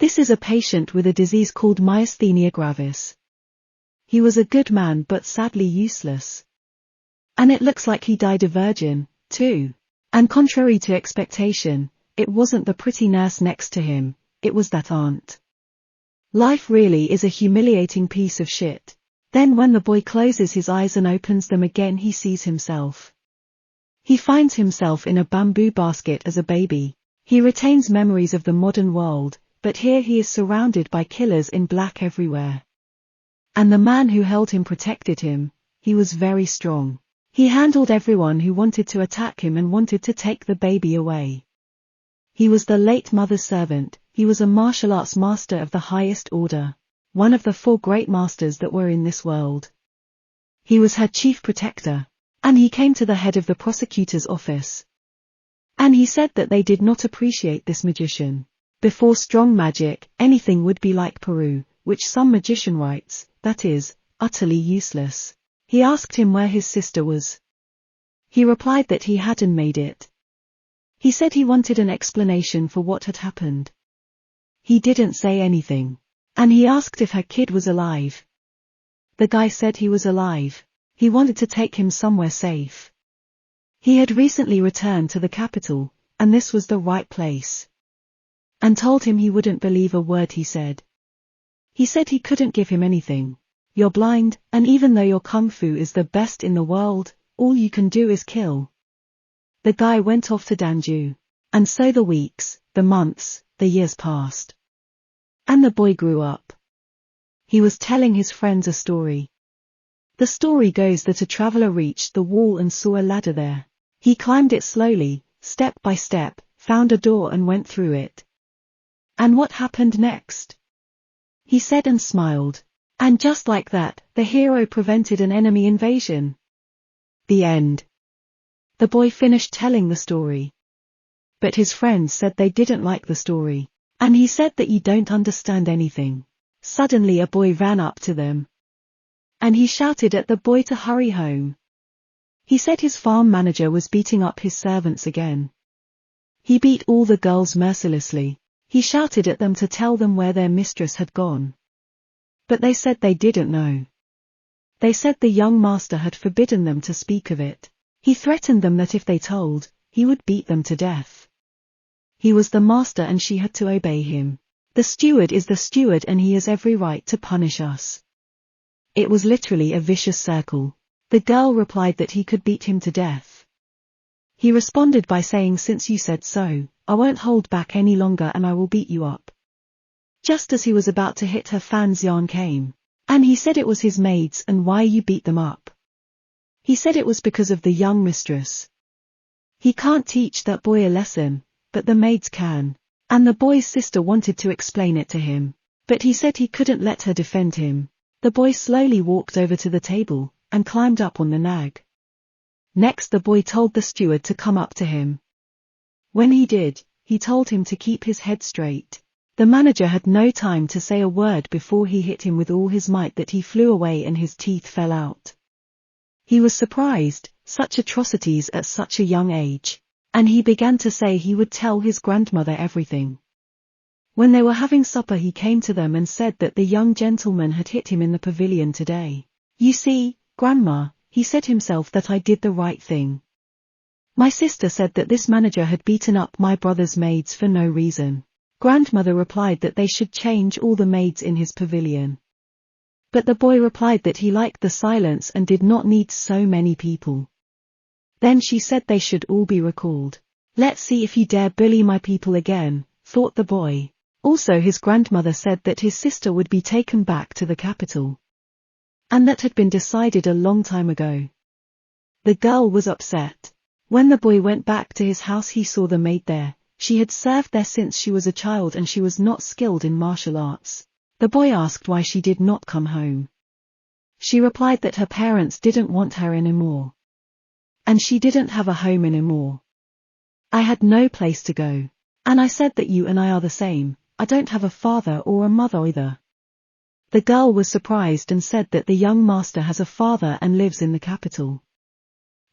This is a patient with a disease called myasthenia gravis. He was a good man but sadly useless. And it looks like he died a virgin, too. And contrary to expectation, it wasn't the pretty nurse next to him, it was that aunt. Life really is a humiliating piece of shit. Then when the boy closes his eyes and opens them again, he sees himself. He finds himself in a bamboo basket as a baby. He retains memories of the modern world, but here he is surrounded by killers in black everywhere. And the man who held him protected him. He was very strong. He handled everyone who wanted to attack him and wanted to take the baby away. He was the late mother's servant. He was a martial arts master of the highest order, one of the 4 great masters that were in this world. He was her chief protector, and he came to the head of the prosecutor's office. And he said that they did not appreciate this magician. Before strong magic, anything would be like Peru, which some magician writes, that is, utterly useless. He asked him where his sister was. He replied that he hadn't made it. He said he wanted an explanation for what had happened. He didn't say anything. And he asked if her kid was alive. The guy said he was alive. He wanted to take him somewhere safe. He had recently returned to the capital, and this was the right place. And told him he wouldn't believe a word he said. He said he couldn't give him anything. You're blind, and even though your kung fu is the best in the world, all you can do is kill. The guy went off to Danju. And so the weeks, the months, the years passed. And the boy grew up. He was telling his friends a story. The story goes that a traveler reached the wall and saw a ladder there. He climbed it slowly, step by step, found a door and went through it. And what happened next? He said and smiled. And just like that, the hero prevented an enemy invasion. The end. The boy finished telling the story. But his friends said they didn't like the story. And he said that you don't understand anything. Suddenly a boy ran up to them. And he shouted at the boy to hurry home. He said his farm manager was beating up his servants again. He beat all the girls mercilessly. He shouted at them to tell them where their mistress had gone. But they said they didn't know. They said the young master had forbidden them to speak of it. He threatened them that if they told, he would beat them to death. He was the master and she had to obey him. The steward is the steward and he has every right to punish us. It was literally a vicious circle. The girl replied that he could beat him to death. He responded by saying, since you said so, I won't hold back any longer and I will beat you up. Just as he was about to hit her, Fan Xian came. And he said it was his maids and why you beat them up. He said it was because of the young mistress. He can't teach that boy a lesson, but the maids can. And the boy's sister wanted to explain it to him. But he said he couldn't let her defend him. The boy slowly walked over to the table, and climbed up on the nag. Next the boy told the steward to come up to him. When he did, he told him to keep his head straight. The manager had no time to say a word before he hit him with all his might that he flew away and his teeth fell out. He was surprised, such atrocities at such a young age. And he began to say he would tell his grandmother everything. When they were having supper he came to them and said that the young gentleman had hit him in the pavilion today. You see, Grandma, he said himself that I did the right thing. My sister said that this manager had beaten up my brother's maids for no reason. Grandmother replied that they should change all the maids in his pavilion. But the boy replied that he liked the silence and did not need so many people. Then she said they should all be recalled. Let's see if you dare bully my people again, thought the boy. Also his grandmother said that his sister would be taken back to the capital. And that had been decided a long time ago. The girl was upset. When the boy went back to his house he saw the maid there. She had served there since she was a child and she was not skilled in martial arts. The boy asked why she did not come home. She replied that her parents didn't want her anymore. And she didn't have a home anymore. I had no place to go. And I said that you and I are the same, I don't have a father or a mother either. The girl was surprised and said that the young master has a father and lives in the capital.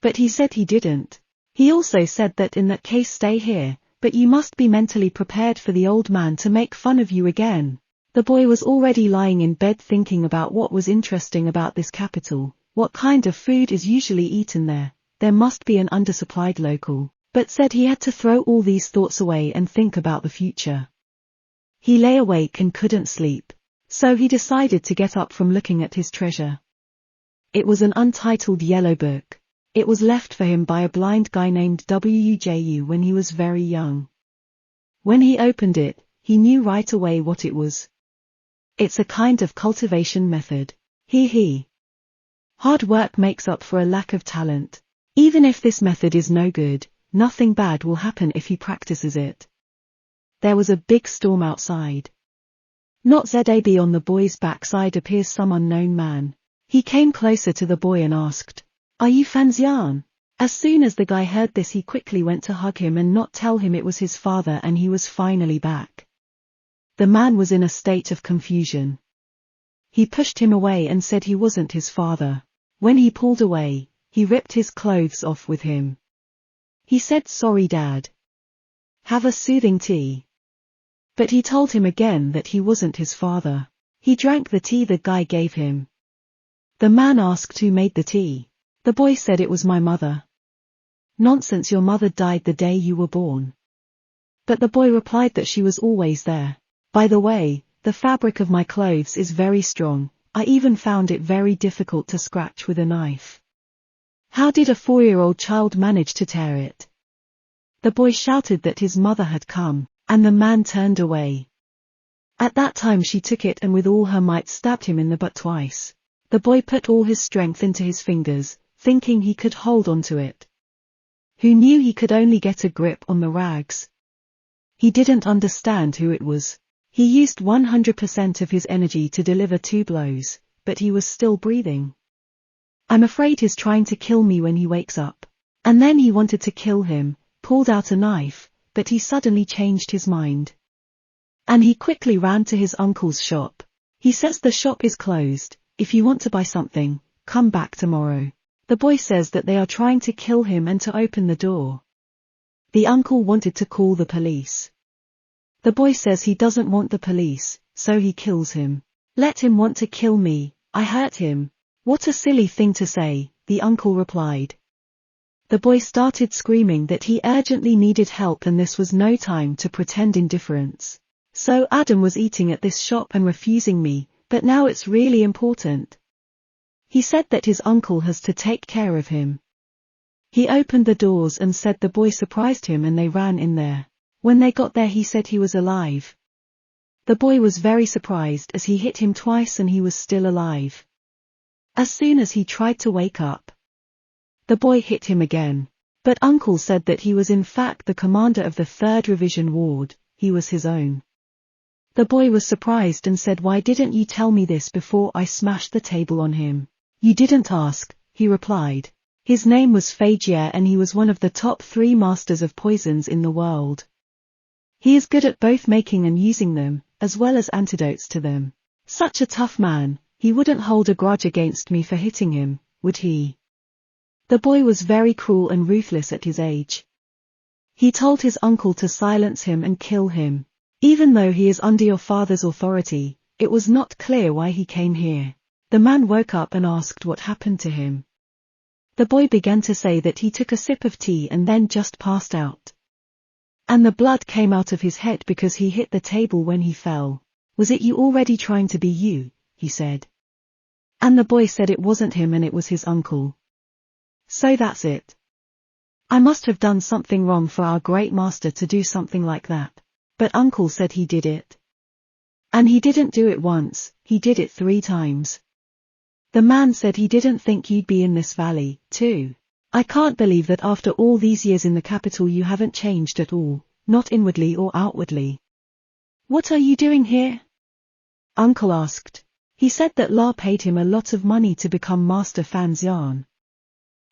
But he said he didn't. He also said that in that case stay here, but you must be mentally prepared for the old man to make fun of you again. The boy was already lying in bed thinking about what was interesting about this capital. What kind of food is usually eaten there? There must be an undersupplied local, but said he had to throw all these thoughts away and think about the future. He lay awake and couldn't sleep, so he decided to get up from looking at his treasure. It was an untitled yellow book. It was left for him by a blind guy named Wuju when he was very young. When he opened it, he knew right away what it was. It's a kind of cultivation method. He. Hard work makes up for a lack of talent. Even if this method is no good, nothing bad will happen if he practices it. There was a big storm outside. Not ZAB on the boy's backside appears some unknown man. He came closer to the boy and asked, "Are you Fanzian?" As soon as the guy heard this, he quickly went to hug him and not tell him it was his father and he was finally back. The man was in a state of confusion. He pushed him away and said he wasn't his father. When he pulled away, he ripped his clothes off with him. He said, "Sorry, Dad. Have a soothing tea." But he told him again that he wasn't his father. He drank the tea the guy gave him. The man asked who made the tea. The boy said it was my mother. "Nonsense, your mother died the day you were born." But the boy replied that she was always there. "By the way, the fabric of my clothes is very strong. I even found it very difficult to scratch with a knife. How did a 4-year-old child manage to tear it?" The boy shouted that his mother had come, and the man turned away. At that time she took it and with all her might stabbed him in the butt twice. The boy put all his strength into his fingers, thinking he could hold on to it. Who knew he could only get a grip on the rags? He didn't understand who it was. He used 100% of his energy to deliver 2 blows, but he was still breathing. "I'm afraid he's trying to kill me when he wakes up." And then he wanted to kill him, pulled out a knife, but he suddenly changed his mind. And he quickly ran to his uncle's shop. He says, "The shop is closed. If you want to buy something, come back tomorrow." The boy says that they are trying to kill him and to open the door. The uncle wanted to call the police. The boy says he doesn't want the police, so he kills him. "Let him want to kill me, I hurt him." "What a silly thing to say," the uncle replied. The boy started screaming that he urgently needed help and this was no time to pretend indifference. "So Adam was eating at this shop and refusing me, but now it's really important." He said that his uncle has to take care of him. He opened the doors and said the boy surprised him and they ran in there. When they got there he said he was alive. The boy was very surprised as he hit him twice and he was still alive. As soon as he tried to wake up, the boy hit him again. But uncle said that he was in fact the commander of the 3rd Revision Ward, he was his own. The boy was surprised and said, "Why didn't you tell me this before I smashed the table on him?" "You didn't ask," he replied. His name was Fajia and he was one of the top 3 masters of poisons in the world. He is good at both making and using them, as well as antidotes to them. Such a tough man, he wouldn't hold a grudge against me for hitting him, would he? The boy was very cruel and ruthless at his age. He told his uncle to silence him and kill him. "Even though he is under your father's authority, it was not clear why he came here." The man woke up and asked what happened to him. The boy began to say that he took a sip of tea and then just passed out. And the blood came out of his head because he hit the table when he fell. "Was it you already trying to be you?" he said. And the boy said it wasn't him and it was his uncle. "So that's it. I must have done something wrong for our great master to do something like that." But uncle said he did it. And he didn't do it once, he did it 3 times. The man said he didn't think you'd be in this valley, too. "I can't believe that after all these years in the capital you haven't changed at all, not inwardly or outwardly. What are you doing here?" Uncle asked. He said that La paid him a lot of money to become Master Fanzian.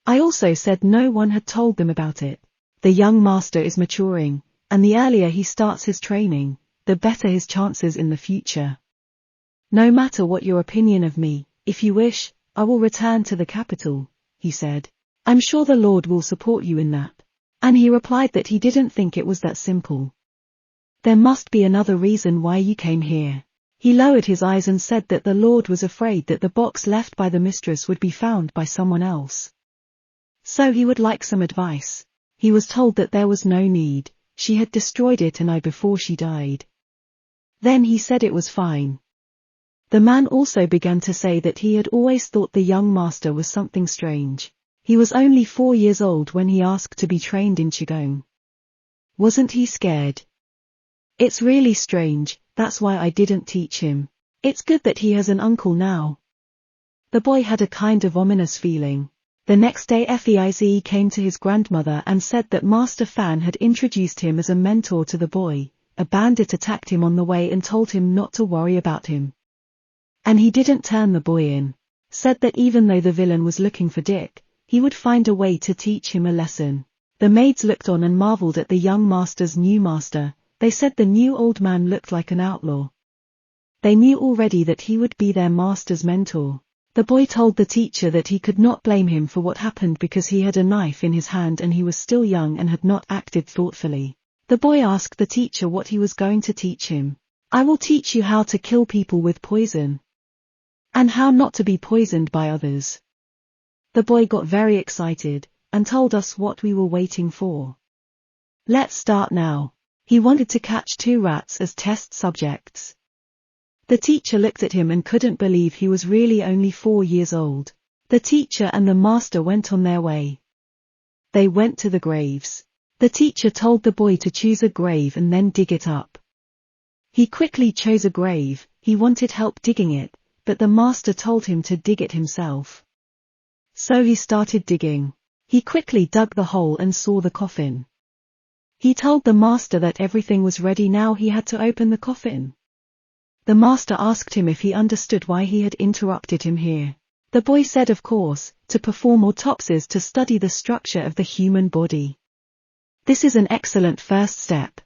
I also said no one had told them about it. The young master is maturing, and the earlier he starts his training, the better his chances in the future. "No matter what your opinion of me, if you wish, I will return to the capital," he said. "I'm sure the Lord will support you in that." And he replied that he didn't think it was that simple. There must be another reason why you came here. He lowered his eyes and said that the Lord was afraid that the box left by the mistress would be found by someone else. So he would like some advice. He was told that there was no need, she had destroyed it an hour before she died. Then he said it was fine. The man also began to say that he had always thought the young master was something strange. He was only 4 years old when he asked to be trained in Qigong. Wasn't he scared? It's really strange, that's why I didn't teach him. It's good that he has an uncle now. The boy had a kind of ominous feeling. The next day Feize came to his grandmother and said that Master Fan had introduced him as a mentor to the boy. A bandit attacked him on the way and told him not to worry about him. And he didn't turn the boy in. Said that even though the villain was looking for Dick, he would find a way to teach him a lesson. The maids looked on and marveled at the young master's new master. They said the new old man looked like an outlaw. They knew already that he would be their master's mentor. The boy told the teacher that he could not blame him for what happened because he had a knife in his hand and he was still young and had not acted thoughtfully. The boy asked the teacher what he was going to teach him. I will teach you how to kill people with poison. And how not to be poisoned by others. The boy got very excited, and told us what we were waiting for. Let's start now. He wanted to catch 2 rats as test subjects. The teacher looked at him and couldn't believe he was really only 4 years old. The teacher and the master went on their way. They went to the graves. The teacher told the boy to choose a grave and then dig it up. He quickly chose a grave, he wanted help digging it, but the master told him to dig it himself. So he started digging. He quickly dug the hole and saw the coffin. He told the master that everything was ready, now he had to open the coffin. The master asked him if he understood why he had interrupted him here. The boy said of course, to perform autopsies to study the structure of the human body. This is an excellent first step.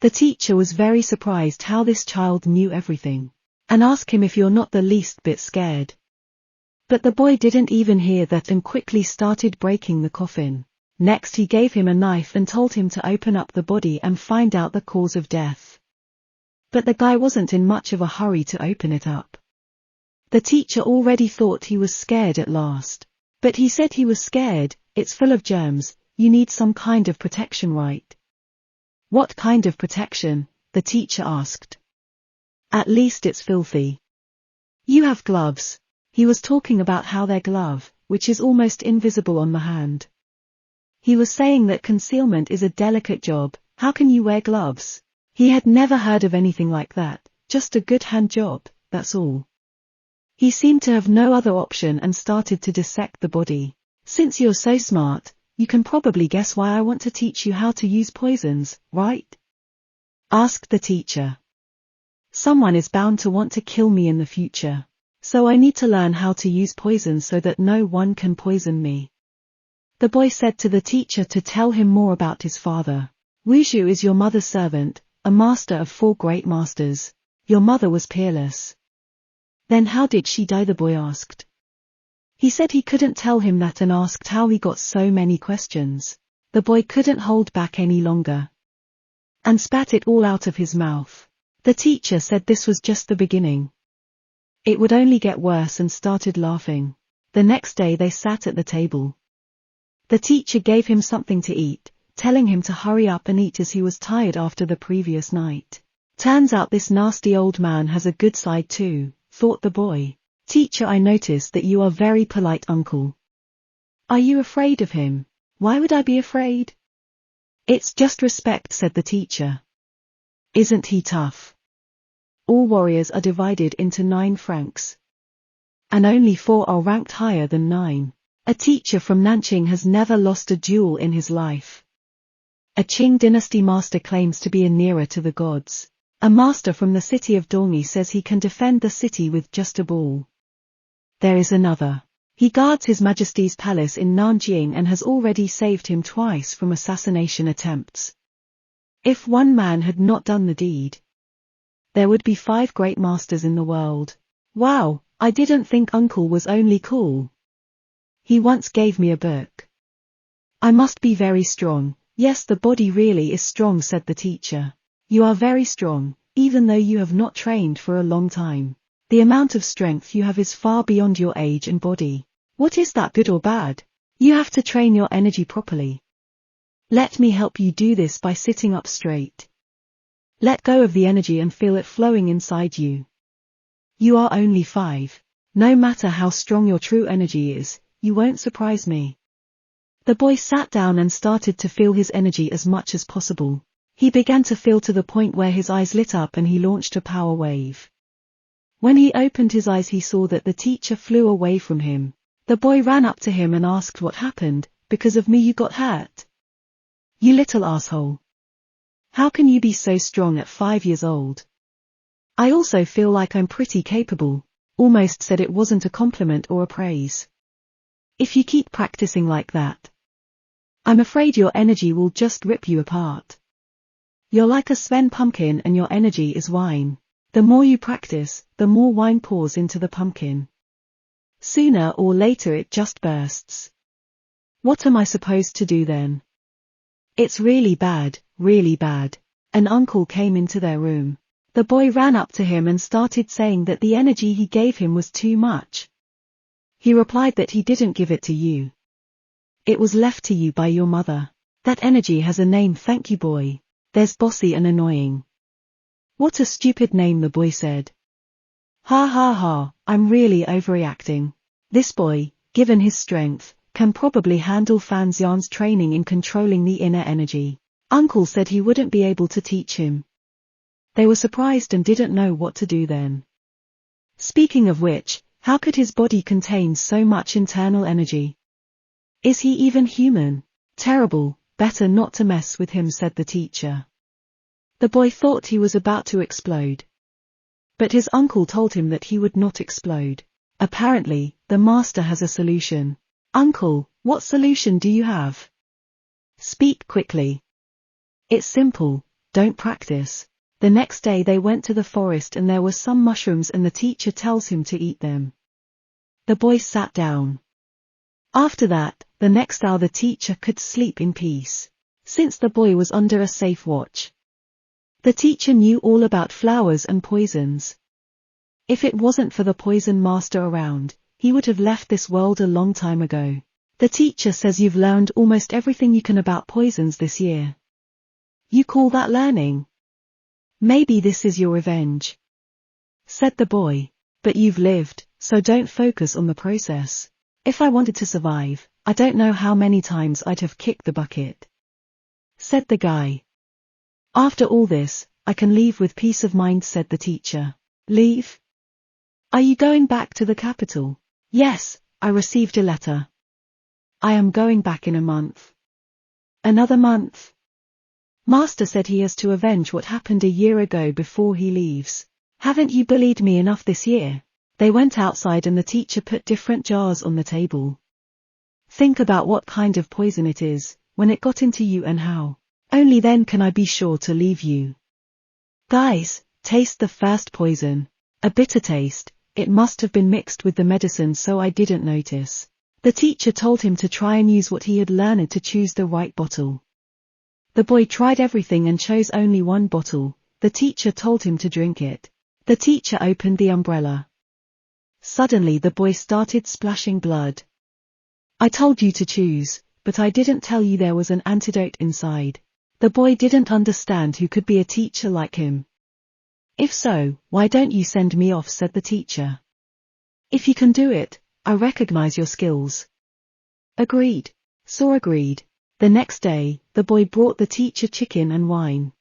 The teacher was very surprised how this child knew everything, and asked him if you're not the least bit scared. But the boy didn't even hear that and quickly started breaking the coffin. Next he gave him a knife and told him to open up the body and find out the cause of death. But the guy wasn't in much of a hurry to open it up. The teacher already thought he was scared at last. But he said he was scared, it's full of germs, you need some kind of protection, right? What kind of protection? The teacher asked. At least it's filthy. You have gloves. He was talking about how their glove, which is almost invisible on the hand. He was saying that concealment is a delicate job, how can you wear gloves? He had never heard of anything like that, just a good hand job, that's all. He seemed to have no other option and started to dissect the body. Since you're so smart, you can probably guess why I want to teach you how to use poisons, right? Asked the teacher. Someone is bound to want to kill me in the future. So I need to learn how to use poison so that no one can poison me. The boy said to the teacher to tell him more about his father. Wushu is your mother's servant, a master of 4 great masters. Your mother was peerless. Then how did she die? The boy asked. He said he couldn't tell him that and asked how he got so many questions. The boy couldn't hold back any longer. And spat it all out of his mouth. The teacher said this was just the beginning. It would only get worse and started laughing. The next day they sat at the table. The teacher gave him something to eat, telling him to hurry up and eat as he was tired after the previous night. Turns out this nasty old man has a good side too, thought the boy. Teacher, I noticed that you are very polite, uncle. Are you afraid of him? Why would I be afraid? It's just respect, said the teacher. Isn't he tough? All warriors are divided into 9 ranks. And only 4 are ranked higher than 9. A teacher from Nanqing has never lost a duel in his life. A Qing dynasty master claims to be nearer to the gods. A master from the city of Dolmi says he can defend the city with just a ball. There is another. He guards His Majesty's palace in Nanjing and has already saved him twice from assassination attempts. If one man had not done the deed, there would be 5 great masters in the world. Wow, I didn't think uncle was only cool. He once gave me a book. I must be very strong. Yes, the body really is strong, said the teacher. You are very strong, even though you have not trained for a long time. The amount of strength you have is far beyond your age and body. What is that, good or bad? You have to train your energy properly. Let me help you do this by sitting up straight. Let go of the energy and feel it flowing inside you. You are only 5. No matter how strong your true energy is, you won't surprise me. The boy sat down and started to feel his energy as much as possible. He began to feel to the point where his eyes lit up and he launched a power wave. When he opened his eyes, he saw that the teacher flew away from him. The boy ran up to him and asked what happened. Because of me you got hurt? You little asshole. How can you be so strong at 5 years old? I also feel like I'm pretty capable. Almost said it wasn't a compliment or a praise. If you keep practicing like that, I'm afraid your energy will just rip you apart. You're like a Sven pumpkin and your energy is wine. The more you practice, the more wine pours into the pumpkin. Sooner or later it just bursts. What am I supposed to do then? It's really bad, really bad. An uncle came into their room. The boy ran up to him and started saying that the energy he gave him was too much. He replied that he didn't give it to you. It was left to you by your mother. That energy has a name, thank you, boy. There's bossy and annoying. What a stupid name, the boy said. Ha ha ha, I'm really overreacting. This boy, given his strength, can probably handle Fan Xian's training in controlling the inner energy. Uncle said he wouldn't be able to teach him. They were surprised and didn't know what to do then. Speaking of which, how could his body contain so much internal energy? Is he even human? Terrible, better not to mess with him, said the teacher. The boy thought he was about to explode. But his uncle told him that he would not explode. Apparently, the master has a solution. Uncle, what solution do you have? Speak quickly. It's simple, don't practice. The next day they went to the forest and there were some mushrooms and the teacher tells him to eat them. The boy sat down. After that, the next hour the teacher could sleep in peace, since the boy was under a safe watch. The teacher knew all about flowers and poisons. If it wasn't for the poison master around, he would have left this world a long time ago. The teacher says you've learned almost everything you can about poisons this year. You call that learning? Maybe this is your revenge, said the boy. But you've lived, so don't focus on the process. If I wanted to survive, I don't know how many times I'd have kicked the bucket, said the guy. After all this, I can leave with peace of mind, said the teacher. Leave? Are you going back to the capital? Yes, I received a letter. I am going back in a month. Another month? Master said he has to avenge what happened a year ago before he leaves. Haven't you bullied me enough this year? They went outside and the teacher put different jars on the table. Think about what kind of poison it is, when it got into you and how. Only then can I be sure to leave you. Guys, taste the first poison. A bitter taste, it must have been mixed with the medicine so I didn't notice. The teacher told him to try and use what he had learned to choose the right bottle. The boy tried everything and chose only one bottle. The teacher told him to drink it. The teacher opened the umbrella. Suddenly the boy started splashing blood. I told you to choose, but I didn't tell you there was an antidote inside. The boy didn't understand who could be a teacher like him. If so, why don't you send me off, said the teacher. If you can do it, I recognize your skills. Agreed. So agreed. The next day, the boy brought the teacher chicken and wine.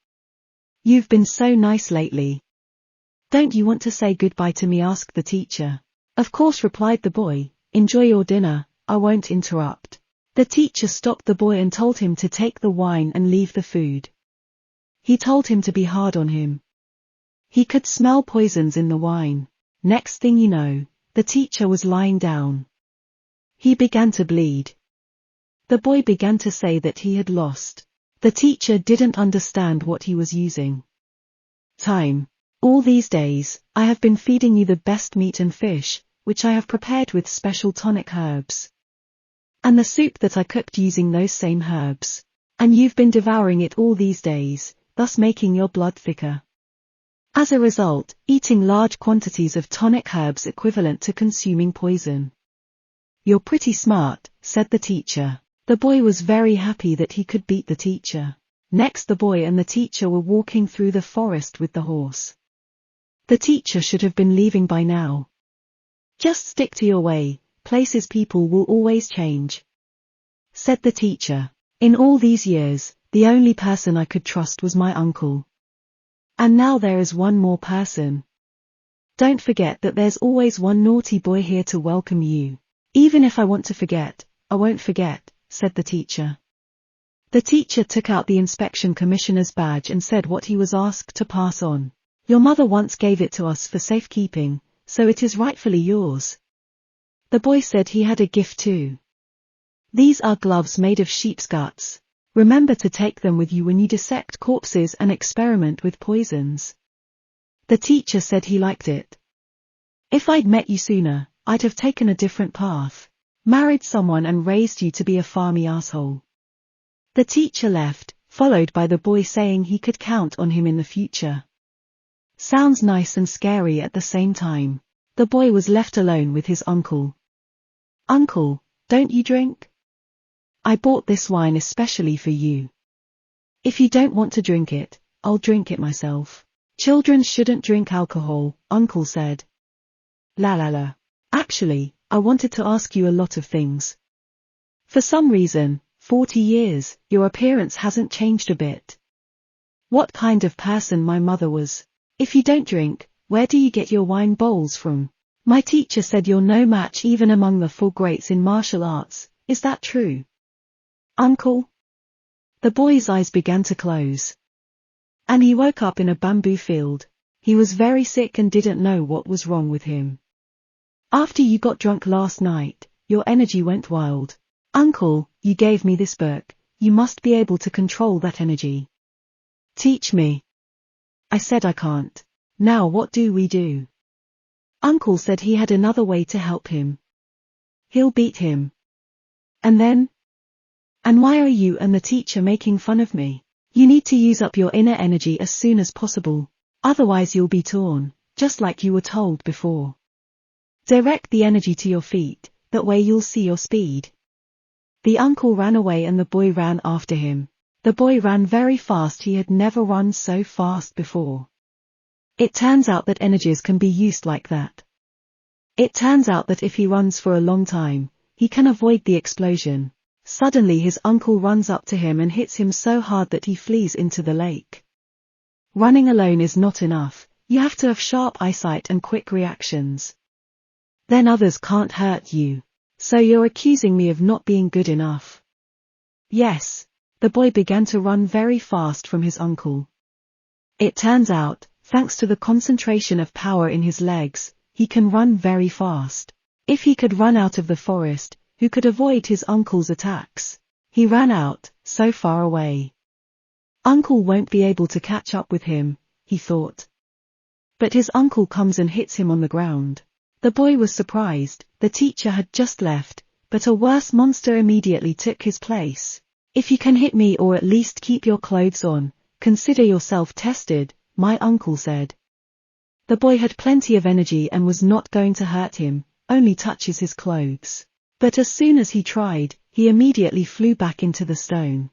You've been so nice lately. Don't you want to say goodbye to me, asked the teacher. Of course, replied the boy. Enjoy your dinner, I won't interrupt. The teacher stopped the boy and told him to take the wine and leave the food. He told him to be hard on him. He could smell poisons in the wine. Next thing you know, the teacher was lying down. He began to bleed. The boy began to say that he had lost. The teacher didn't understand what he was using. Time. All these days, I have been feeding you the best meat and fish, which I have prepared with special tonic herbs. And the soup that I cooked using those same herbs. And you've been devouring it all these days, thus making your blood thicker. As a result, eating large quantities of tonic herbs equivalent to consuming poison. You're pretty smart, said the teacher. The boy was very happy that he could beat the teacher. Next, the boy and the teacher were walking through the forest with the horse. The teacher should have been leaving by now. Just stick to your way, places people will always change, said the teacher. In all these years, the only person I could trust was my uncle. And now there is one more person. Don't forget that there's always one naughty boy here to welcome you. Even if I want to forget, I won't forget, said the teacher. The teacher took out the inspection commissioner's badge and said what he was asked to pass on. Your mother once gave it to us for safekeeping, so it is rightfully yours. The boy said he had a gift too. These are gloves made of sheep's guts. Remember to take them with you when you dissect corpses and experiment with poisons. The teacher said he liked it. If I'd met you sooner, I'd have taken a different path. Married someone and raised you to be a farmy asshole. The teacher left, followed by the boy saying he could count on him in the future. Sounds nice and scary at the same time. The boy was left alone with his uncle. Uncle, don't you drink? I bought this wine especially for you. If you don't want to drink it, I'll drink it myself. Children shouldn't drink alcohol, Uncle said. La la la. Actually, I wanted to ask you a lot of things. For some reason, 40 years, your appearance hasn't changed a bit. What kind of person my mother was. If you don't drink, where do you get your wine bowls from? My teacher said you're no match even among the 4 greats in martial arts, is that true? Uncle? The boy's eyes began to close. And he woke up in a bamboo field. He was very sick and didn't know what was wrong with him. After you got drunk last night, your energy went wild. Uncle, you gave me this book, you must be able to control that energy. Teach me. I said I can't. Now what do we do? Uncle said he had another way to help him. He'll beat him. And then? And why are you and the teacher making fun of me? You need to use up your inner energy as soon as possible. Otherwise you'll be torn, just like you were told before. Direct the energy to your feet, that way you'll see your speed. The uncle ran away and the boy ran after him. The boy ran very fast, he had never run so fast before. It turns out that energies can be used like that. It turns out that if he runs for a long time, he can avoid the explosion. Suddenly his uncle runs up to him and hits him so hard that he flees into the lake. Running alone is not enough, you have to have sharp eyesight and quick reactions. Then others can't hurt you. So you're accusing me of not being good enough? Yes. The boy began to run very fast from his uncle. It turns out, thanks to the concentration of power in his legs, he can run very fast. If he could run out of the forest, who could avoid his uncle's attacks? He ran out, so far away. Uncle won't be able to catch up with him, he thought. But his uncle comes and hits him on the ground. The boy was surprised, the teacher had just left, but a worse monster immediately took his place. If you can hit me or at least keep your clothes on, consider yourself tested, my uncle said. The boy had plenty of energy and was not going to hurt him, only touches his clothes. But as soon as he tried, he immediately flew back into the stone.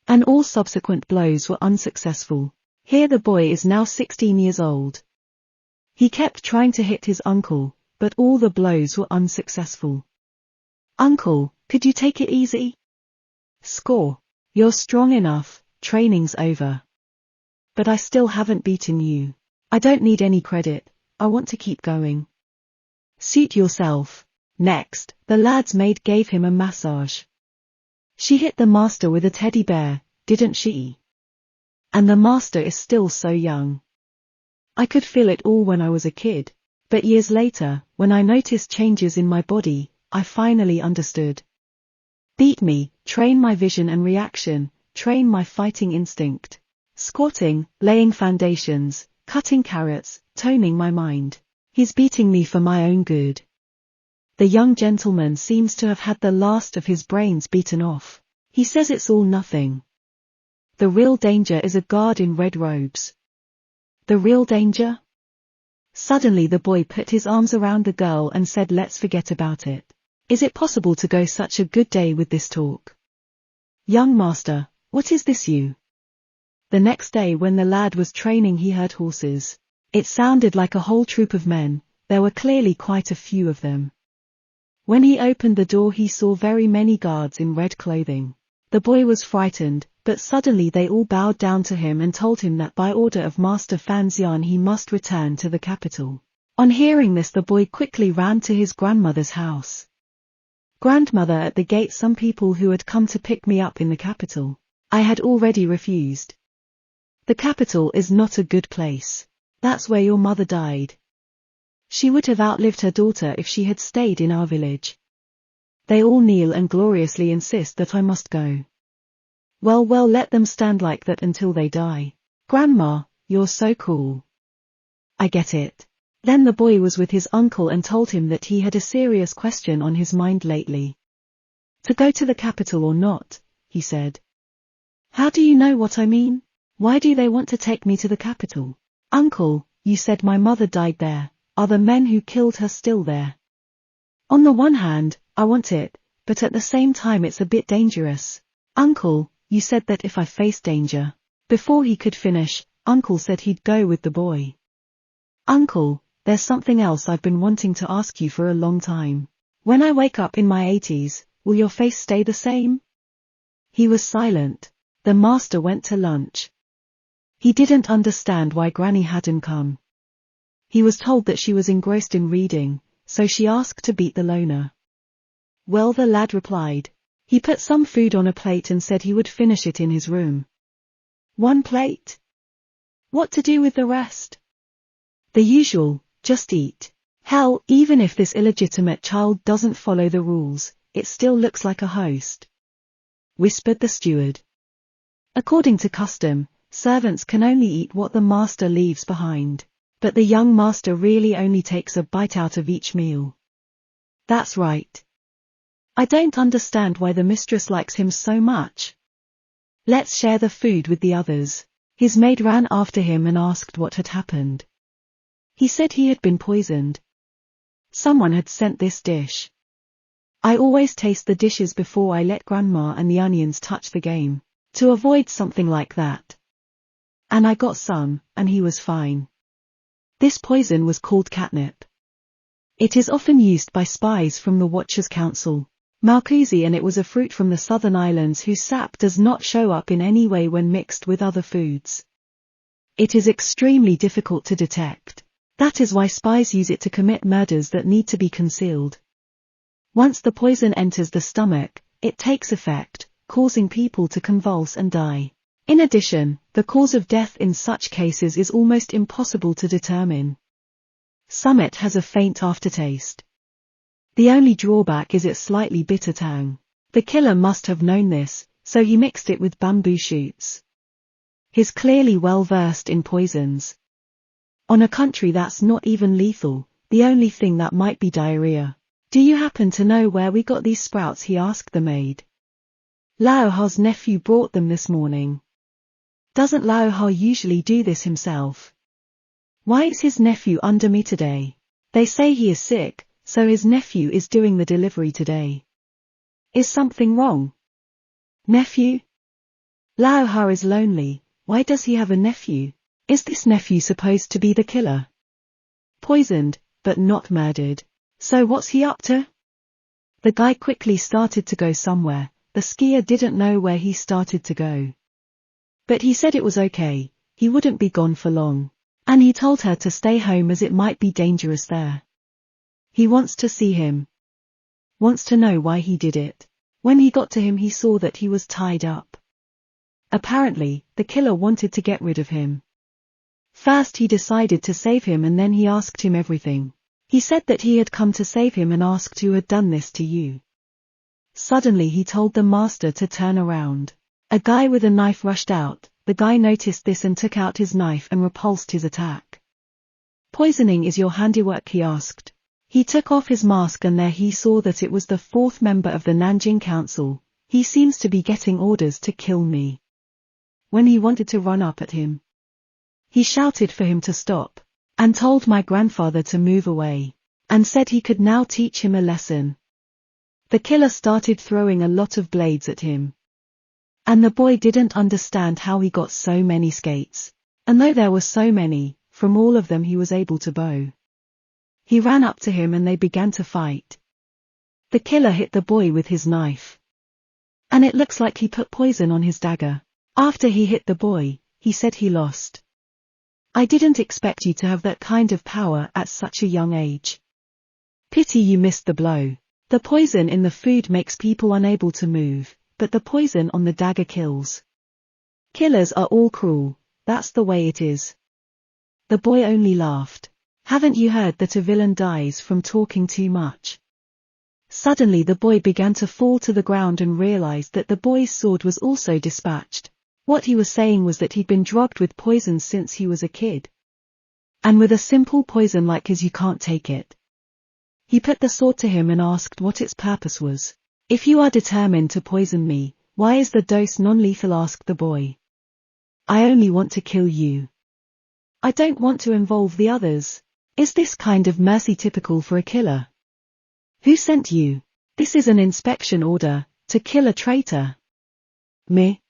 And all subsequent blows were unsuccessful. Here the boy is now 16 years old. He kept trying to hit his uncle, but all the blows were unsuccessful. Uncle, could you take it easy? Score. You're strong enough, training's over. But I still haven't beaten you. I don't need any credit, I want to keep going. Suit yourself. Next, the lad's maid gave him a massage. She hit the master with a teddy bear, didn't she? And the master is still so young. I could feel it all when I was a kid, but years later, when I noticed changes in my body, I finally understood. Beat me, train my vision and reaction, train my fighting instinct. Squatting, laying foundations, cutting carrots, toning my mind. He's beating me for my own good. The young gentleman seems to have had the last of his brains beaten off. He says it's all nothing. The real danger is a guard in red robes. The real danger? Suddenly the boy put his arms around the girl and said, let's forget about it. Is it possible to go such a good day with this talk? Young master, what is this you? The next day when the lad was training he heard horses. It sounded like a whole troop of men, there were clearly quite a few of them. When he opened the door he saw very many guards in red clothing. The boy was frightened, but suddenly they all bowed down to him and told him that by order of Master Fanxian he must return to the capital. On hearing this the boy quickly ran to his grandmother's house. Grandmother, at the gate some people who had come to pick me up in the capital. I had already refused. The capital is not a good place. That's where your mother died. She would have outlived her daughter if she had stayed in our village. They all kneel and gloriously insist that I must go. Well, let them stand like that until they die. Grandma, you're so cool. I get it. Then the boy was with his uncle and told him that he had a serious question on his mind lately. To go to the capital or not, he said. How do you know what I mean? Why do they want to take me to the capital? Uncle, you said my mother died there. Are the men who killed her still there? On the one hand, I want it, but at the same time it's a bit dangerous. Uncle, you said that if I face danger. Before he could finish, Uncle said he'd go with the boy. Uncle, there's something else I've been wanting to ask you for a long time. When I wake up in my 80s, will your face stay the same? He was silent. The master went to lunch. He didn't understand why Granny hadn't come. He was told that she was engrossed in reading, so she asked to beat the loner. Well, the lad replied. He put some food on a plate and said he would finish it in his room. One plate? What to do with the rest? The usual, just eat. Hell, even if this illegitimate child doesn't follow the rules, it still looks like a host. Whispered the steward. According to custom, servants can only eat what the master leaves behind. But the young master really only takes a bite out of each meal. That's right. I don't understand why the mistress likes him so much. Let's share the food with the others. His maid ran after him and asked what had happened. He said he had been poisoned. Someone had sent this dish. I always taste the dishes before I let Grandma and the onions touch the game, to avoid something like that. And I got some, and he was fine. This poison was called catnip. It is often used by spies from the Watchers' Council, Malkuzi, and it was a fruit from the southern islands whose sap does not show up in any way when mixed with other foods. It is extremely difficult to detect. That is why spies use it to commit murders that need to be concealed. Once the poison enters the stomach, it takes effect, causing people to convulse and die. In addition, the cause of death in such cases is almost impossible to determine. Summit has a faint aftertaste. The only drawback is its slightly bitter tang. The killer must have known this, so he mixed it with bamboo shoots. He's clearly well versed in poisons. On a country that's not even lethal, the only thing that might be diarrhea. Do you happen to know where we got these sprouts? He asked the maid. Lao Ha's nephew brought them this morning. Doesn't Lao Ha usually do this himself? Why is his nephew under me today? They say he is sick, so his nephew is doing the delivery today. Is something wrong? Nephew? Lao Ha is lonely. Why does he have a nephew? Is this nephew supposed to be the killer? Poisoned, but not murdered. So what's he up to? The guy quickly started to go somewhere. The skier didn't know where he started to go. But he said it was okay, he wouldn't be gone for long. And he told her to stay home as it might be dangerous there. He wants to see him. Wants to know why he did it. When he got to him he saw that he was tied up. Apparently, the killer wanted to get rid of him. First he decided to save him and then he asked him everything. He said that he had come to save him and asked who had done this to you. Suddenly he told the master to turn around. A guy with a knife rushed out. The guy noticed this and took out his knife and repulsed his attack. Poisoning is your handiwork? He asked. He took off his mask and there he saw that it was the fourth member of the Nanjing Council. He seems to be getting orders to kill me. When he wanted to run up at him, he shouted for him to stop, and told my grandfather to move away, and said he could now teach him a lesson. The killer started throwing a lot of blades at him. And the boy didn't understand how he got so many skates. And though there were so many, from all of them he was able to bow. He ran up to him and they began to fight. The killer hit the boy with his knife. And it looks like he put poison on his dagger. After he hit the boy, he said he lost. I didn't expect you to have that kind of power at such a young age. Pity you missed the blow. The poison in the food makes people unable to move, but the poison on the dagger kills. Killers are all cruel, that's the way it is. The boy only laughed. Haven't you heard that a villain dies from talking too much? Suddenly the boy began to fall to the ground and realized that the boy's sword was also dispatched. What he was saying was that he'd been drugged with poison since he was a kid. And with a simple poison like his you can't take it. He put the sword to him and asked what its purpose was. If you are determined to poison me, why is the dose non-lethal? Asked the boy. I only want to kill you. I don't want to involve the others. Is this kind of mercy typical for a killer? Who sent you? This is an inspection order, to kill a traitor. Me?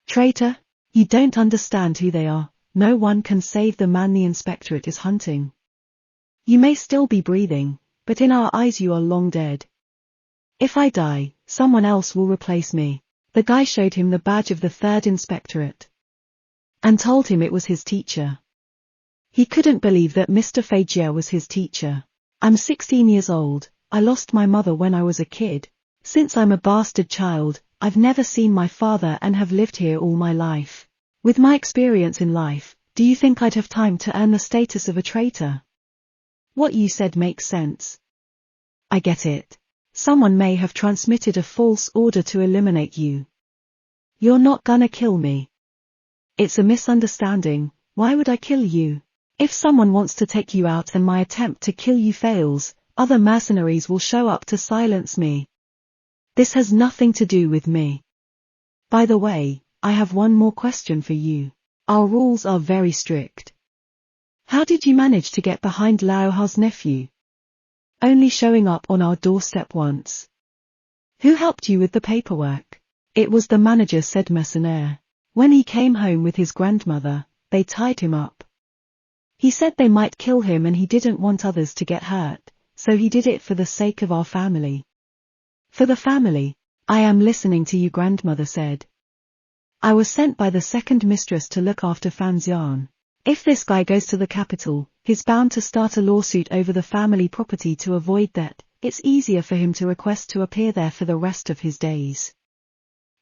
Traitor? You don't understand who they are. No one can save the man the inspectorate is hunting. You may still be breathing, but in our eyes you are long dead. If I die, someone else will replace me. The guy showed him the badge of the 3rd Inspectorate. And told him it was his teacher. He couldn't believe that Mr. Fajia was his teacher. I'm 16 years old, I lost my mother when I was a kid. Since I'm a bastard child, I've never seen my father and have lived here all my life. With my experience in life, do you think I'd have time to earn the status of a traitor? What you said makes sense. I get it. Someone may have transmitted a false order to eliminate you. You're not gonna kill me. It's a misunderstanding. Why would I kill you? If someone wants to take you out and my attempt to kill you fails, other mercenaries will show up to silence me. This has nothing to do with me. By the way, I have one more question for you. Our rules are very strict. How did you manage to get behind Lao Ha's nephew? Only showing up on our doorstep once. Who helped you with the paperwork? It was the manager, said Mercenaire. When he came home with his grandmother, they tied him up. He said they might kill him and he didn't want others to get hurt, so he did it for the sake of our family. For the family? I am listening to you, grandmother said. I was sent by the 2nd mistress to look after Fanxian. If this guy goes to the capital, he's bound to start a lawsuit over the family property to avoid that. It's easier for him to request to appear there for the rest of his days.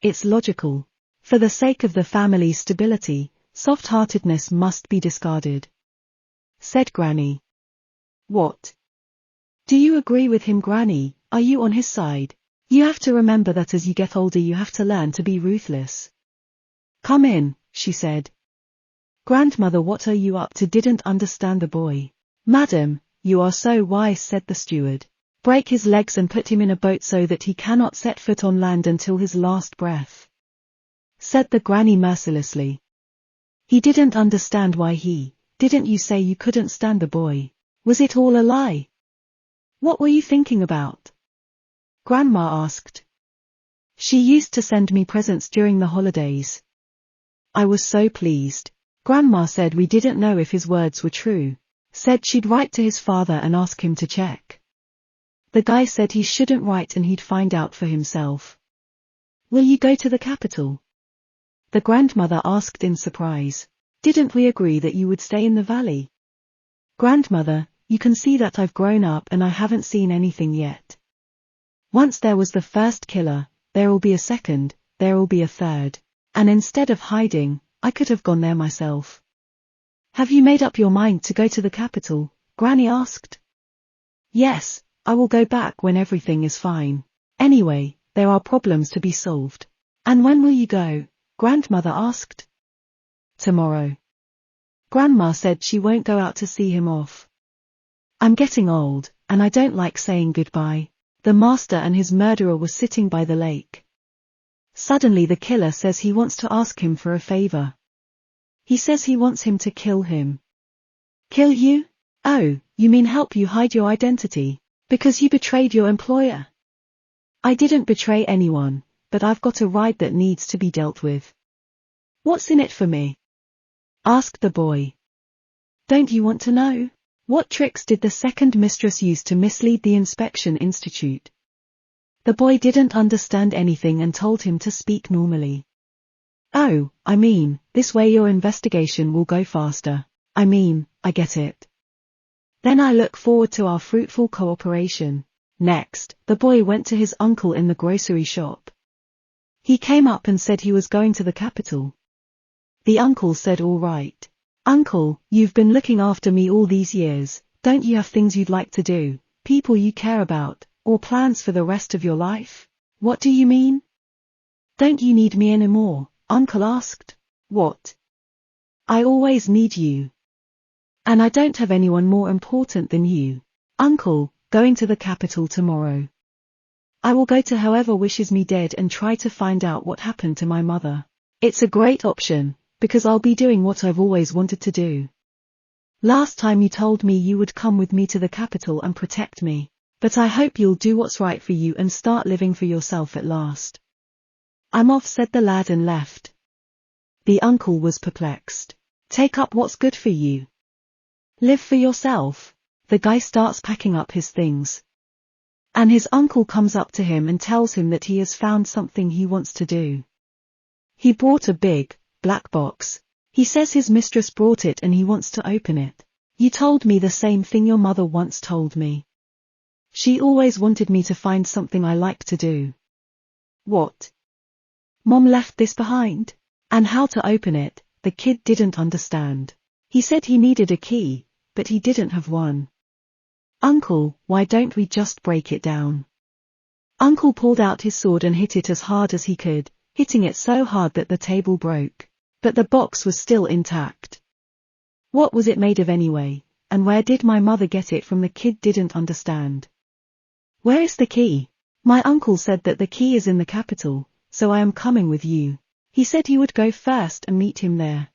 It's logical. For the sake of the family's stability, soft-heartedness must be discarded. Said Granny. What? Do you agree with him, Granny? Are you on his side? You have to remember that as you get older you have to learn to be ruthless. Come in, she said. Grandmother, what are you up to? Didn't understand the boy. Madam, you are so wise, said the steward. Break his legs and put him in a boat so that he cannot set foot on land until his last breath. Said the granny mercilessly. He didn't understand why didn't you say you couldn't stand the boy? Was it all a lie? What were you thinking about? Grandma asked. She used to send me presents during the holidays. I was so pleased. Grandma said we didn't know if his words were true. Said she'd write to his father and ask him to check. The guy said he shouldn't write and he'd find out for himself. Will you go to the capital? The grandmother asked in surprise. Didn't we agree that you would stay in the valley? Grandmother, you can see that I've grown up and I haven't seen anything yet. Once there was the first killer, there'll be a second, there'll be a third. And instead of hiding, I could have gone there myself. Have you made up your mind to go to the capital? Granny asked. Yes, I will go back when everything is fine. Anyway, there are problems to be solved. And when will you go? Grandmother asked. Tomorrow. Grandma said she won't go out to see him off. I'm getting old, and I don't like saying goodbye. The master and his murderer were sitting by the lake. Suddenly the killer says he wants to ask him for a favor. He says he wants him to kill him. Kill you? Oh, you mean help you hide your identity, because you betrayed your employer? I didn't betray anyone, but I've got a ride that needs to be dealt with. What's in it for me? Asked the boy. Don't you want to know? What tricks did the second mistress use to mislead the inspection institute? The boy didn't understand anything and told him to speak normally. Oh, I mean, this way your investigation will go faster. I mean, I get it. Then I look forward to our fruitful cooperation. Next, the boy went to his uncle in the grocery shop. He came up and said he was going to the capital. The uncle said, all right. Uncle, you've been looking after me all these years, don't you have things you'd like to do, people you care about, or plans for the rest of your life? What do you mean? Don't you need me anymore? Uncle asked. What? I always need you. And I don't have anyone more important than you. Uncle, going to the capital tomorrow. I will go to whoever wishes me dead and try to find out what happened to my mother. It's a great option, because I'll be doing what I've always wanted to do. Last time you told me you would come with me to the capital and protect me, but I hope you'll do what's right for you and start living for yourself at last. I'm off, said the lad and left. The uncle was perplexed. Take up what's good for you. Live for yourself. The guy starts packing up his things. And his uncle comes up to him and tells him that he has found something he wants to do. He brought a big, black box. He says his mistress brought it and he wants to open it. You told me the same thing your mother once told me. She always wanted me to find something I like to do. What? Mom left this behind? And how to open it, the kid didn't understand. He said he needed a key, but he didn't have one. Uncle, why don't we just break it down? Uncle pulled out his sword and hit it as hard as he could, hitting it so hard that the table broke. But the box was still intact. What was it made of anyway, and where did my mother get it from? The kid didn't understand. Where is the key? My uncle said that the key is in the capital, so I am coming with you. He said he would go first and meet him there.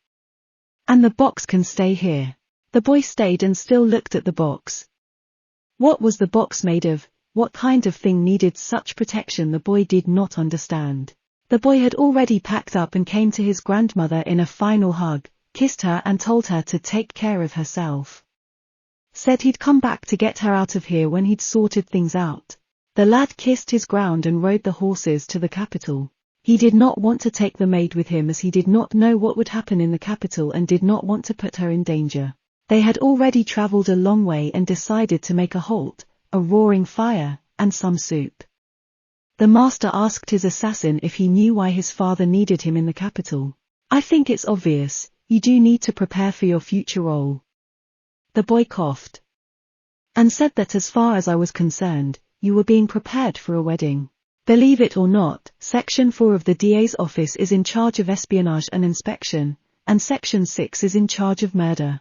And the box can stay here. The boy stayed and still looked at the box. What was the box made of? What kind of thing needed such protection? The boy did not understand. The boy had already packed up and came to his grandmother in a final hug, kissed her and told her to take care of herself. Said he'd come back to get her out of here when he'd sorted things out. The lad kissed his ground and rode the horses to the capital. He did not want to take the maid with him as he did not know what would happen in the capital and did not want to put her in danger. They had already traveled a long way and decided to make a halt, a roaring fire, and some soup. The master asked his assassin if he knew why his father needed him in the capital. I think it's obvious, you do need to prepare for your future role. The boy coughed. And said that as far as I was concerned, you were being prepared for a wedding. Believe it or not, Section 4 of the DA's office is in charge of espionage and inspection, and Section 6 is in charge of murder.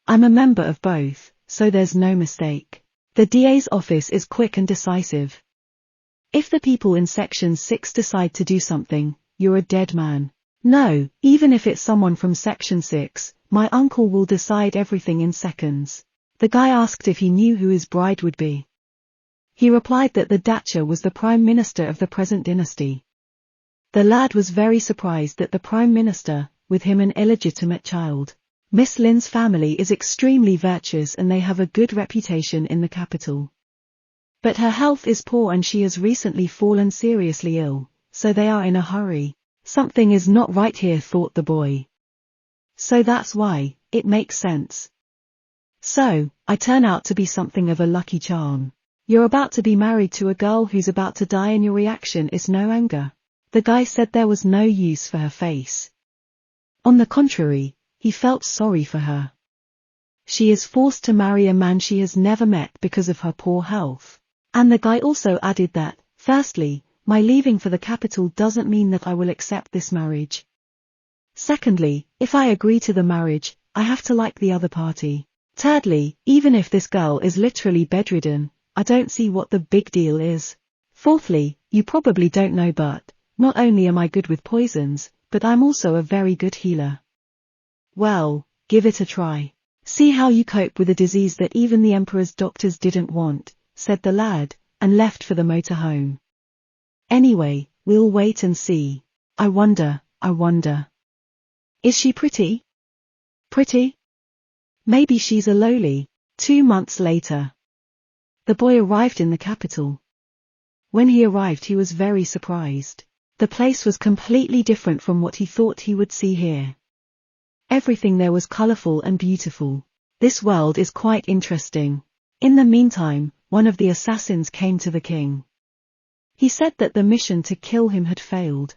I'm a member of both, so there's no mistake. The DA's office is quick and decisive. If the people in Section 6 decide to do something, you're a dead man. No, even if it's someone from Section 6, my uncle will decide everything in seconds. The guy asked if he knew who his bride would be. He replied that the Dacha was the Prime Minister of the present dynasty. The lad was very surprised that the Prime Minister, with him an illegitimate child. Miss Lin's family is extremely virtuous and they have a good reputation in the capital. But her health is poor and she has recently fallen seriously ill, so they are in a hurry. Something is not right here, thought the boy. So that's why, it makes sense. So, I turn out to be something of a lucky charm. You're about to be married to a girl who's about to die and your reaction is no anger. The guy said there was no use for her face. On the contrary, he felt sorry for her. She is forced to marry a man she has never met because of her poor health. And the guy also added that, firstly, my leaving for the capital doesn't mean that I will accept this marriage. Secondly, if I agree to the marriage, I have to like the other party. Thirdly, even if this girl is literally bedridden, I don't see what the big deal is. Fourthly, you probably don't know but, not only am I good with poisons, but I'm also a very good healer. Well, give it a try. See how you cope with a disease that even the emperor's doctors didn't want, said the lad, and left for the motorhome. Anyway, we'll wait and see. I wonder. Is she pretty? Pretty? Maybe she's a loli. 2 months later. The boy arrived in the capital. When he arrived he was very surprised. The place was completely different from what he thought he would see here. Everything there was colorful and beautiful. This world is quite interesting. In the meantime, one of the assassins came to the king. He said that the mission to kill him had failed.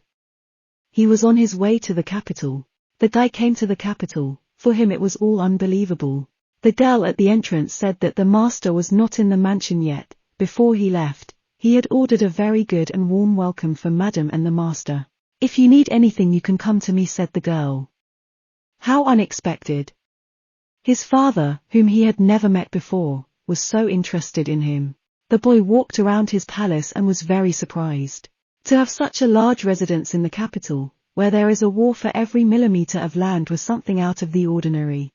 He was on his way to the capital. The guy came to the capital. For him it was all unbelievable. The girl at the entrance said that the master was not in the mansion yet. Before he left, he had ordered a very good and warm welcome for Madam and the master. If you need anything you can come to me, said the girl. How unexpected. His father, whom he had never met before, was so interested in him. The boy walked around his palace and was very surprised. To have such a large residence in the capital, where there is a war for every millimeter of land, was something out of the ordinary.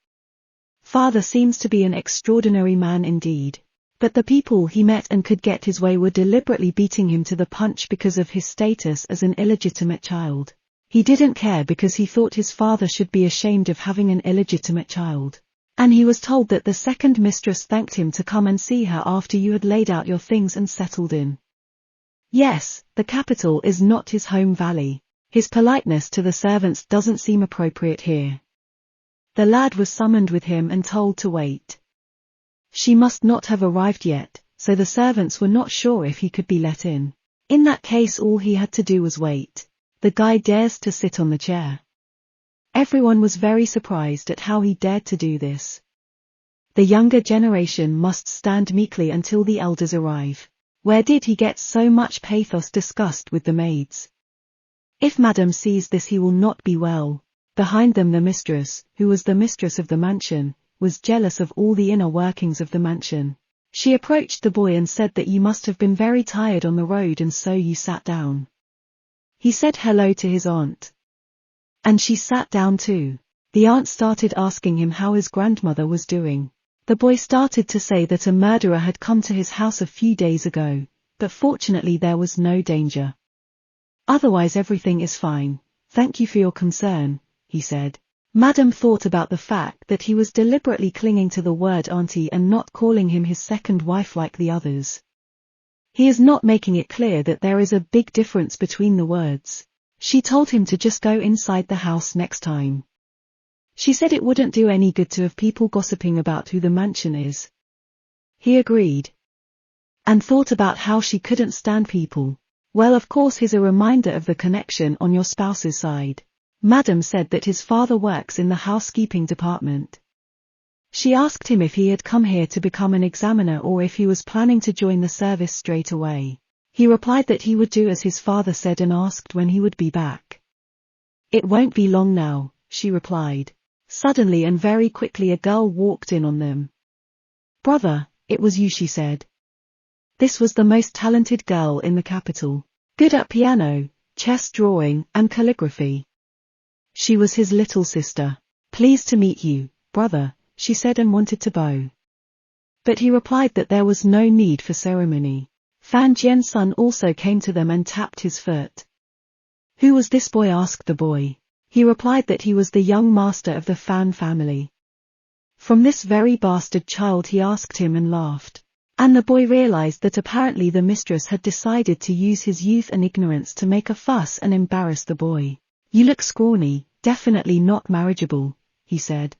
Father seems to be an extraordinary man indeed. But the people he met and could get his way were deliberately beating him to the punch because of his status as an illegitimate child. He didn't care because he thought his father should be ashamed of having an illegitimate child. And he was told that the second mistress thanked him to come and see her after you had laid out your things and settled in. Yes, the capital is not his home valley. His politeness to the servants doesn't seem appropriate here. The lad was summoned with him and told to wait. She must not have arrived yet, so the servants were not sure if he could be let in. In that case all he had to do was wait. The guy dares to sit on the chair. Everyone was very surprised at how he dared to do this. The younger generation must stand meekly until the elders arrive. Where did he get so much pathos? Discussed with the maids. If Madam sees this he will not be well. Behind them the mistress, who was the mistress of the mansion, was jealous of all the inner workings of the mansion. She approached the boy and said that you must have been very tired on the road and so you sat down. He said hello to his aunt. And she sat down too. The aunt started asking him how his grandmother was doing. The boy started to say that a murderer had come to his house a few days ago, but fortunately there was no danger. Otherwise everything is fine. Thank you for your concern, he said. Madam thought about the fact that he was deliberately clinging to the word auntie and not calling him his second wife like the others. He is not making it clear that there is a big difference between the words. She told him to just go inside the house next time. She said it wouldn't do any good to have people gossiping about who the mansion is. He agreed. And thought about how she couldn't stand people. Well, of course here's a reminder of the connection on your spouse's side. Madam said that his father works in the housekeeping department. She asked him if he had come here to become an examiner or if he was planning to join the service straight away. He replied that he would do as his father said and asked when he would be back. It won't be long now, she replied. Suddenly and very quickly a girl walked in on them. Brother, it was you, she said. This was the most talented girl in the capital. Good at piano, chess drawing, and calligraphy. She was his little sister. Pleased to meet you, brother, she said and wanted to bow. But he replied that there was no need for ceremony. Fan Jian's son also came to them and tapped his foot. Who was this boy? Asked the boy. He replied that he was the young master of the Fan family. From this very bastard child, he asked him and laughed. And the boy realized that apparently the mistress had decided to use his youth and ignorance to make a fuss and embarrass the boy. You look scrawny, definitely not marriageable, he said.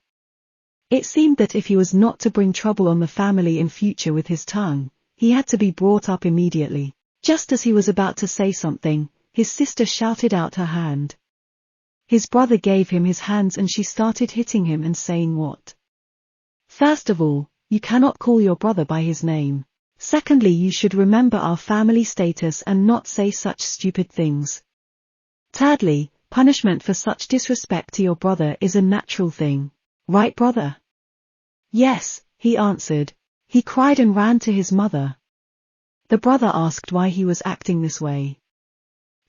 It seemed that if he was not to bring trouble on the family in future with his tongue, he had to be brought up immediately. Just as he was about to say something, his sister shouted out her hand. His brother gave him his hands and she started hitting him and saying what? First of all, you cannot call your brother by his name. Secondly, you should remember our family status and not say such stupid things. Thirdly, punishment for such disrespect to your brother is a natural thing. Right, brother? Yes, he answered. He cried and ran to his mother. The brother asked why he was acting this way.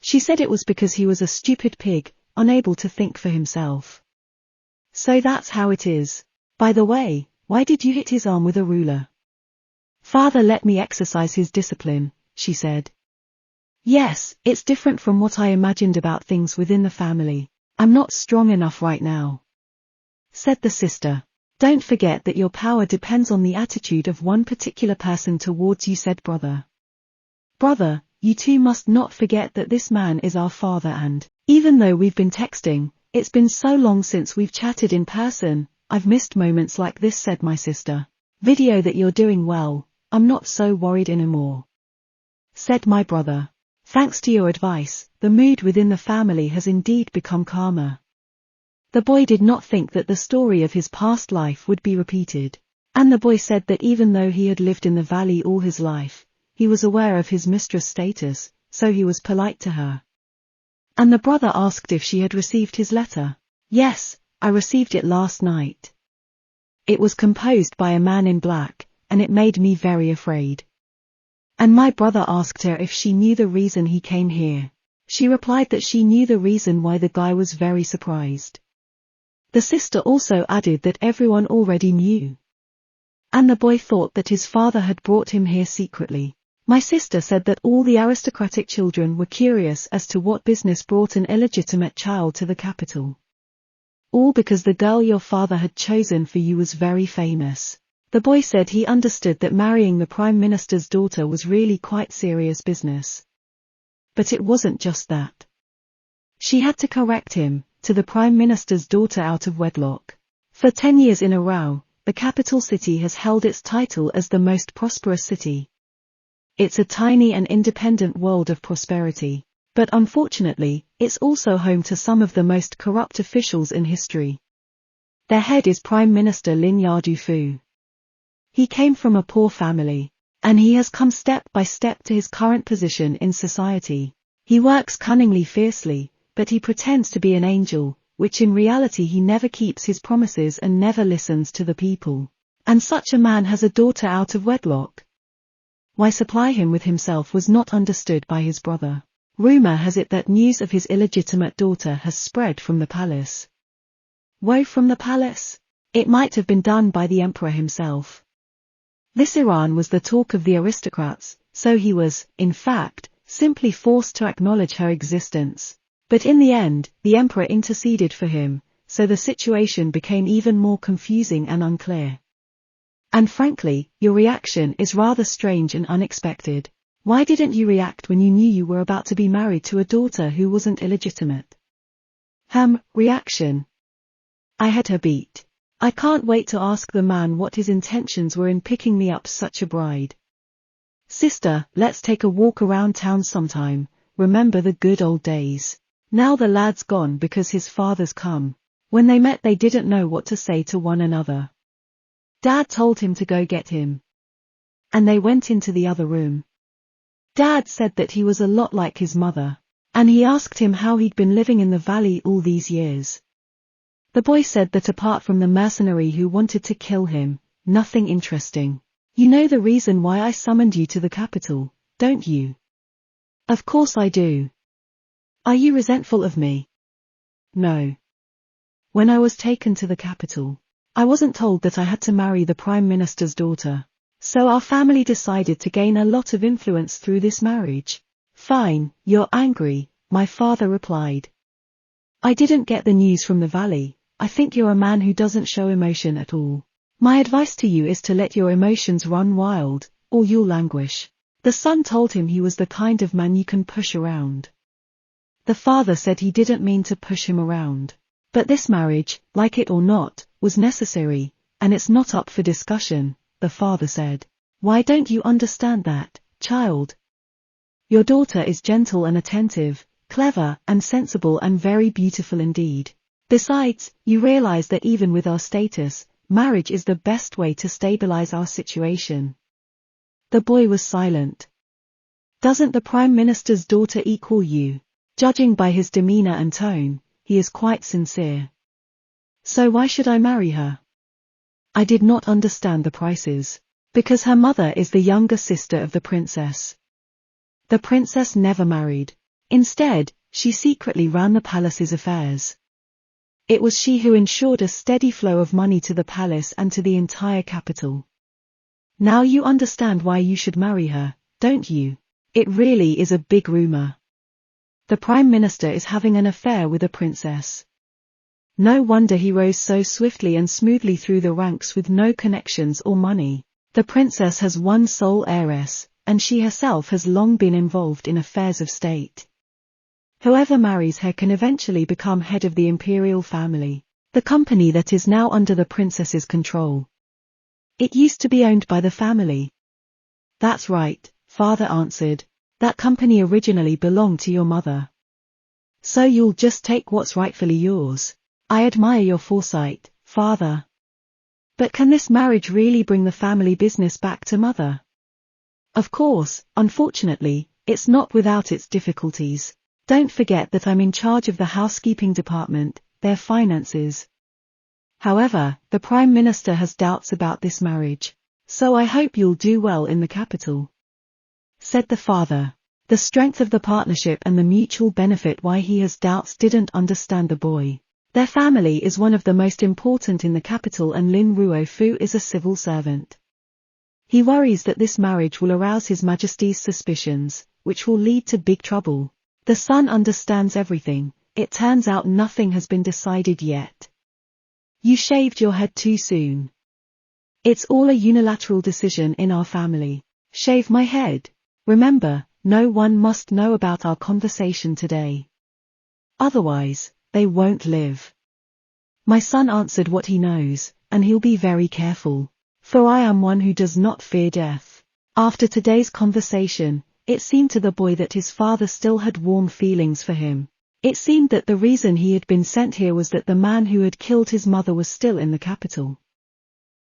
She said it was because he was a stupid pig, unable to think for himself. So that's how it is. By the way, why did you hit his arm with a ruler? Father let me exercise his discipline, she said. Yes, it's different from what I imagined about things within the family. I'm not strong enough right now, said the sister. Don't forget that your power depends on the attitude of one particular person towards you, said brother. Brother, you too must not forget that this man is our father, and, even though we've been texting, it's been so long since we've chatted in person, I've missed moments like this, said my sister. Video that you're doing well, I'm not so worried anymore, said my brother. Thanks to your advice, the mood within the family has indeed become calmer. The boy did not think that the story of his past life would be repeated. And the boy said that even though he had lived in the valley all his life, he was aware of his mistress' status, so he was polite to her. And the brother asked if she had received his letter. Yes, I received it last night. It was composed by a man in black, and it made me very afraid. And my brother asked her if she knew the reason he came here. She replied that she knew the reason why the guy was very surprised. The sister also added that everyone already knew. And the boy thought that his father had brought him here secretly. My sister said that all the aristocratic children were curious as to what business brought an illegitimate child to the capital. All because the girl your father had chosen for you was very famous. The boy said he understood that marrying the Prime Minister's daughter was really quite serious business. But it wasn't just that. She had to correct him, to the Prime Minister's daughter out of wedlock. For 10 years in a row, the capital city has held its title as the most prosperous city. It's a tiny and independent world of prosperity, but unfortunately, it's also home to some of the most corrupt officials in history. Their head is Prime Minister Lin Yadufu. He came from a poor family, and he has come step by step to his current position in society. He works cunningly, fiercely, but he pretends to be an angel, which in reality he never keeps his promises and never listens to the people. And such a man has a daughter out of wedlock. Why supply him with himself was not understood by his brother. Rumor has it that news of his illegitimate daughter has spread from the palace. Woe from the palace? It might have been done by the emperor himself. This Iran was the talk of the aristocrats, so he was, in fact, simply forced to acknowledge her existence. But in the end, the emperor interceded for him, so the situation became even more confusing and unclear. And frankly, your reaction is rather strange and unexpected. Why didn't you react when you knew you were about to be married to a daughter who wasn't illegitimate? Reaction. I had her beat. I can't wait to ask the man what his intentions were in picking me up such a bride. Sister, let's take a walk around town sometime, remember the good old days. Now the lad's gone because his father's come. When they met they didn't know what to say to one another. Dad told him to go get him. And they went into the other room. Dad said that he was a lot like his mother. And he asked him how he'd been living in the valley all these years. The boy said that apart from the mercenary who wanted to kill him, nothing interesting. You know the reason why I summoned you to the capital, don't you? Of course I do. Are you resentful of me? No. When I was taken to the capital, I wasn't told that I had to marry the Prime Minister's daughter. So our family decided to gain a lot of influence through this marriage. Fine, you're angry, my father replied. I didn't get the news from the valley. I think you're a man who doesn't show emotion at all. My advice to you is to let your emotions run wild, or you'll languish. The son told him he was the kind of man you can push around. The father said he didn't mean to push him around. But this marriage, like it or not, was necessary, and it's not up for discussion, the father said. Why don't you understand that, child? Your daughter is gentle and attentive, clever and sensible and very beautiful indeed. Besides, you realize that even with our status, marriage is the best way to stabilize our situation. The boy was silent. Doesn't the Prime Minister's daughter equal you? Judging by his demeanor and tone, he is quite sincere. So why should I marry her? I did not understand the prices. Because her mother is the younger sister of the princess. The princess never married. Instead, she secretly ran the palace's affairs. It was she who ensured a steady flow of money to the palace and to the entire capital. Now you understand why you should marry her, don't you? It really is a big rumor. The Prime Minister is having an affair with a princess. No wonder he rose so swiftly and smoothly through the ranks with no connections or money. The princess has one sole heiress, and she herself has long been involved in affairs of state. Whoever marries her can eventually become head of the imperial family, the company that is now under the princess's control. It used to be owned by the family. That's right, father answered. That company originally belonged to your mother. So you'll just take what's rightfully yours. I admire your foresight, father. But can this marriage really bring the family business back to mother? Of course, unfortunately, it's not without its difficulties. Don't forget that I'm in charge of the housekeeping department, their finances. However, the Prime Minister has doubts about this marriage. So I hope you'll do well in the capital, said the father. The strength of the partnership and the mutual benefit why he has doubts didn't understand the boy. Their family is one of the most important in the capital and Lin Ruofu is a civil servant. He worries that this marriage will arouse His Majesty's suspicions, which will lead to big trouble. The son understands everything. It turns out nothing has been decided yet. You shaved your head too soon. It's all a unilateral decision in our family. Shave my head. Remember, no one must know about our conversation today. Otherwise, they won't live. My son answered what he knows, and he'll be very careful. For I am one who does not fear death. After today's conversation, it seemed to the boy that his father still had warm feelings for him. It seemed that the reason he had been sent here was that the man who had killed his mother was still in the capital.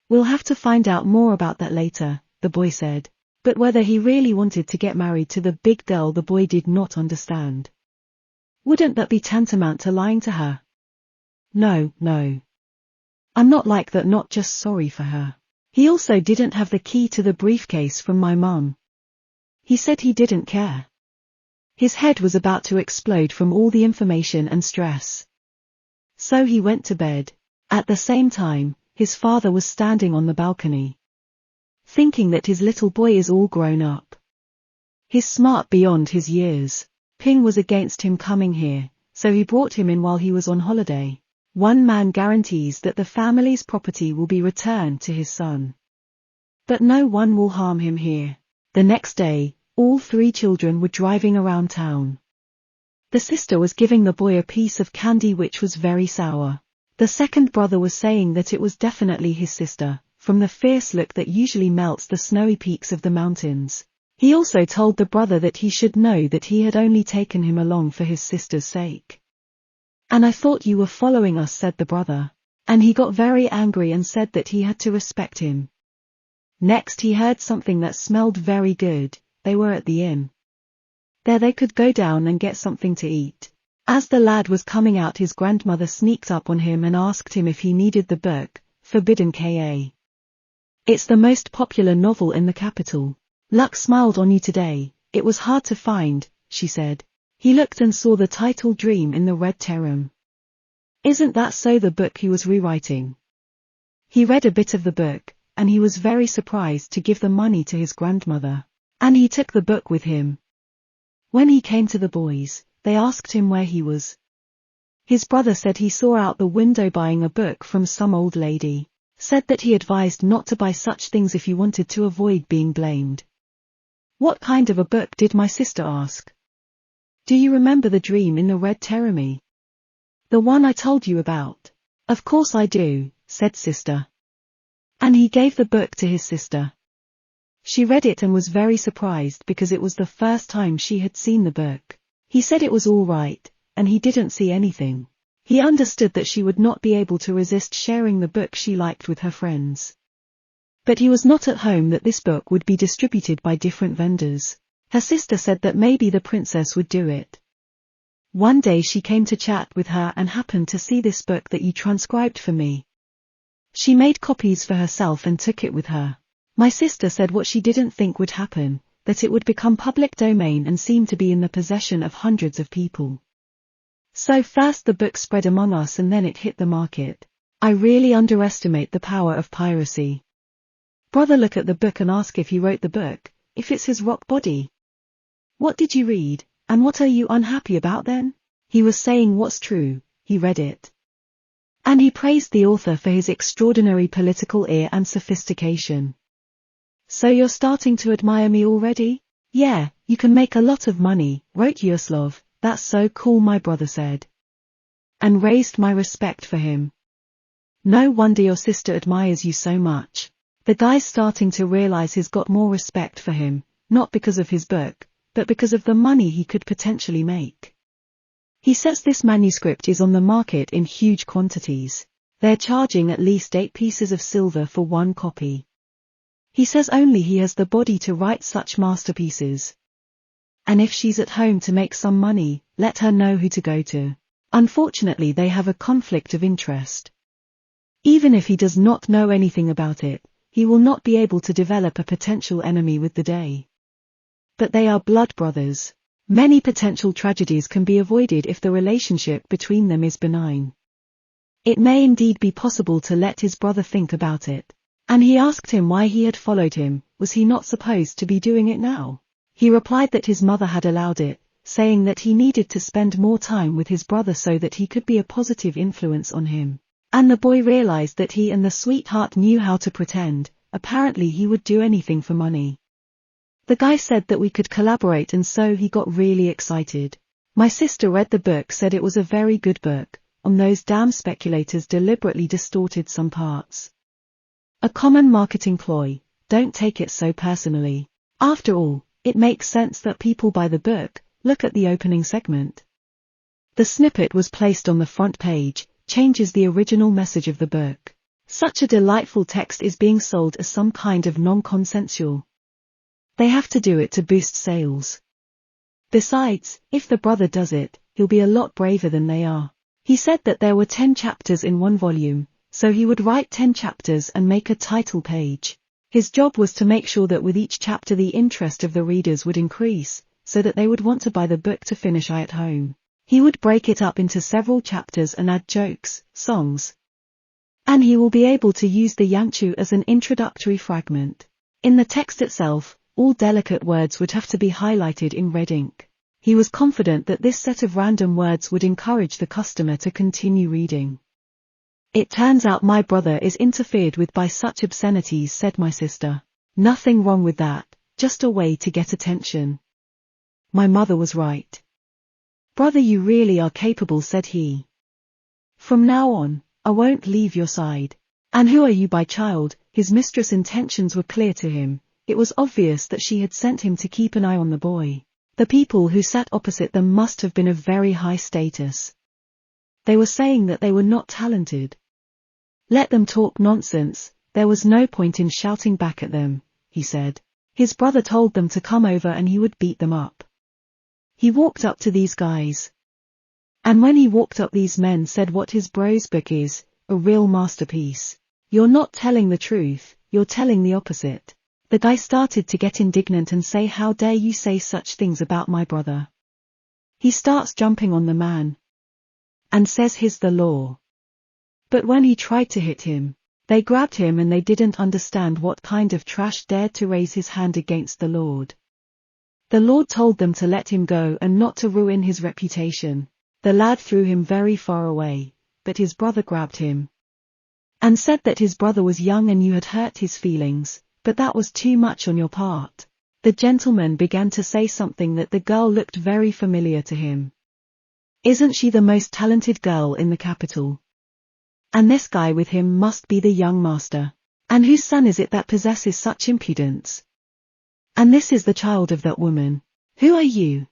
We'll have to find out more about that later, the boy said. But whether he really wanted to get married to the big girl the boy did not understand. Wouldn't that be tantamount to lying to her? No. I'm not like that, not just sorry for her. He also didn't have the key to the briefcase from my mum. He said he didn't care. His head was about to explode from all the information and stress. So he went to bed. At the same time, his father was standing on the balcony, thinking that his little boy is all grown up. He's smart beyond his years. Ping was against him coming here, so he brought him in while he was on holiday. One man guarantees that the family's property will be returned to his son. But no one will harm him here. The next day, all three children were driving around town. The sister was giving the boy a piece of candy which was very sour. The second brother was saying that it was definitely his sister, from the fierce look that usually melts the snowy peaks of the mountains. He also told the brother that he should know that he had only taken him along for his sister's sake. And I thought you were following us, said the brother. And he got very angry and said that he had to respect him. Next he heard something that smelled very good. They were at the inn. There they could go down and get something to eat. As the lad was coming out, his grandmother sneaked up on him and asked him if he needed the book, Forbidden Ka. It's the most popular novel in the capital. Luck smiled on you today. It was hard to find, she said. He looked and saw the title Dream in the red terem. Isn't that so, the book he was rewriting? He read a bit of the book, and he was very surprised to give the money to his grandmother. And he took the book with him. When he came to the boys, they asked him where he was. His brother said he saw out the window buying a book from some old lady. Said that he advised not to buy such things if you wanted to avoid being blamed. What kind of a book, did my sister ask? Do you remember the Dream in the red terem? The one I told you about? Of course I do, said sister. And he gave the book to his sister. She read it and was very surprised because it was the first time she had seen the book. He said it was all right, and he didn't see anything. He understood that she would not be able to resist sharing the book she liked with her friends. But he was not at home that this book would be distributed by different vendors. Her sister said that maybe the princess would do it. One day she came to chat with her and happened to see this book that you transcribed for me. She made copies for herself and took it with her. My sister said what she didn't think would happen, that it would become public domain and seem to be in the possession of hundreds of people. So first the book spread among us and then it hit the market. I really underestimate the power of piracy. Brother, look at the book and ask if he wrote the book, if it's his rock body. What did you read, and what are you unhappy about then? He was saying what's true, he read it. And he praised the author for his extraordinary political ear and sophistication. So you're starting to admire me already? Yeah, you can make a lot of money, wrote Yuslov. That's so cool, my brother said. And raised my respect for him. No wonder your sister admires you so much. The guy's starting to realize he's got more respect for him, not because of his book, but because of the money he could potentially make. He says this manuscript is on the market in huge quantities. They're charging at least 8 pieces of silver for one copy. He says only he has the body to write such masterpieces. And if she's at home to make some money, let her know who to go to. Unfortunately, they have a conflict of interest. Even if he does not know anything about it, he will not be able to develop a potential enemy with the day. But they are blood brothers. Many potential tragedies can be avoided if the relationship between them is benign. It may indeed be possible to let his brother think about it. And he asked him why he had followed him. Was he not supposed to be doing it now? He replied that his mother had allowed it, saying that he needed to spend more time with his brother so that he could be a positive influence on him. And the boy realized that he and the sweetheart knew how to pretend. Apparently he would do anything for money. The guy said that we could collaborate, and so he got really excited. My sister read the book, said it was a very good book, and those damn speculators deliberately distorted some parts. A common marketing ploy. Don't take it so personally. After all, it makes sense that people buy the book. Look at the opening segment. The snippet was placed on the front page, changes the original message of the book. Such a delightful text is being sold as some kind of non-consensual. They have to do it to boost sales. Besides, if the brother does it, he'll be a lot braver than they are. He said that there were 10 chapters in one volume, so he would write 10 chapters and make a title page. His job was to make sure that with each chapter the interest of the readers would increase, so that they would want to buy the book to finish at home. He would break it up into several chapters and add jokes, songs. And he will be able to use the Yangchu as an introductory fragment. In the text itself, all delicate words would have to be highlighted in red ink. He was confident that this set of random words would encourage the customer to continue reading. It turns out my brother is interfered with by such obscenities, said my sister. Nothing wrong with that, just a way to get attention. My mother was right. Brother, you really are capable, said he. From now on, I won't leave your side. And who are you by child? His mistress' intentions were clear to him. It was obvious that she had sent him to keep an eye on the boy. The people who sat opposite them must have been of very high status. They were saying that they were not talented. Let them talk nonsense, there was no point in shouting back at them, he said. His brother told them to come over and he would beat them up. He walked up to these guys. And when he walked up, these men said what his bro's book is, a real masterpiece. You're not telling the truth, you're telling the opposite. The guy started to get indignant and say, how dare you say such things about my brother? He starts jumping on the man. And says he's the law. But when he tried to hit him, they grabbed him and they didn't understand what kind of trash dared to raise his hand against the Lord. The Lord told them to let him go and not to ruin his reputation. The lad threw him very far away, but his brother grabbed him. And said that his brother was young and you had hurt his feelings, but that was too much on your part. The gentleman began to say something that the girl looked very familiar to him. Isn't she the most talented girl in the capital? And this guy with him must be the young master. And whose son is it that possesses such impudence? And this is the child of that woman. Who are you?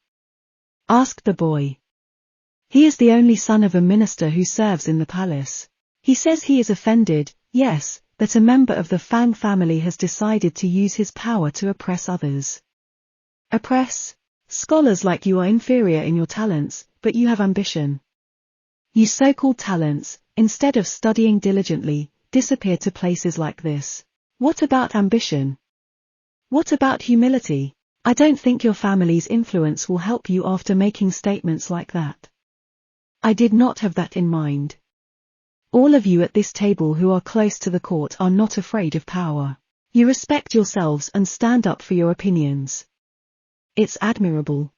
Asked the boy. He is the only son of a minister who serves in the palace. He says he is offended, yes, that a member of the Fang family has decided to use his power to oppress others. Oppress? Scholars like you are inferior in your talents, but you have ambition. You so-called talents, instead of studying diligently, disappear to places like this. What about ambition? What about humility? I don't think your family's influence will help you after making statements like that. I did not have that in mind. All of you at this table who are close to the court are not afraid of power. You respect yourselves and stand up for your opinions. It's admirable.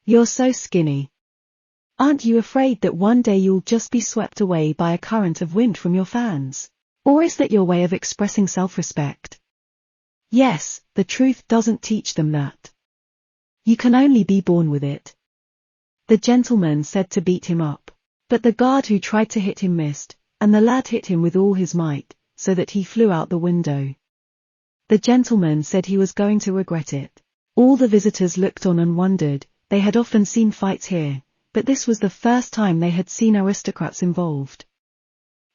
You're so skinny. Aren't you afraid that one day you'll just be swept away by a current of wind from your fans? Or is that your way of expressing self-respect? Yes, the truth doesn't teach them that. You can only be born with it. The gentleman said to beat him up. But the guard who tried to hit him missed, and the lad hit him with all his might, so that he flew out the window. The gentleman said he was going to regret it. All the visitors looked on and wondered. They had often seen fights here, but this was the first time they had seen aristocrats involved.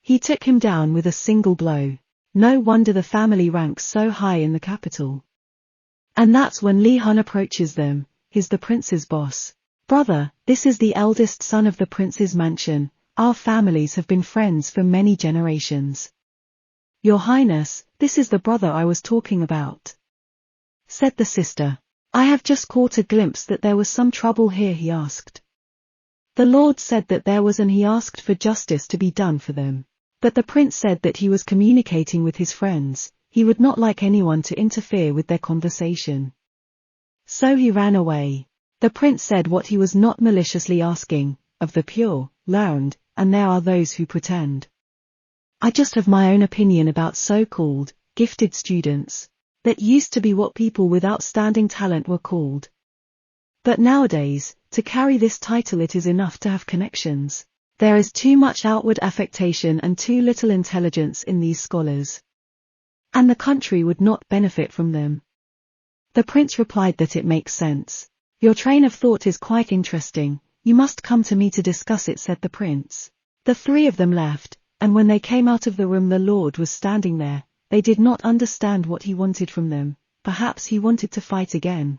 He took him down with a single blow. No wonder the family ranks so high in the capital. And that's when Li Hun approaches them. He's the prince's boss. Brother, this is the eldest son of the prince's mansion. Our families have been friends for many generations. Your Highness, this is the brother I was talking about, said the sister. I have just caught a glimpse that there was some trouble here, he asked. The lord said that there was, and he asked for justice to be done for them. But the prince said that he was communicating with his friends. He would not like anyone to interfere with their conversation. So he ran away. The prince said what he was not maliciously asking, of the pure, learned, and there are those who pretend. I just have my own opinion about so-called, gifted students. That used to be what people with outstanding talent were called. But nowadays, to carry this title it is enough to have connections. There is too much outward affectation and too little intelligence in these scholars. And the country would not benefit from them. The prince replied that it makes sense. Your train of thought is quite interesting. You must come to me to discuss it, said the prince. The three of them left, and when they came out of the room the lord was standing there. They did not understand what he wanted from them. Perhaps he wanted to fight again.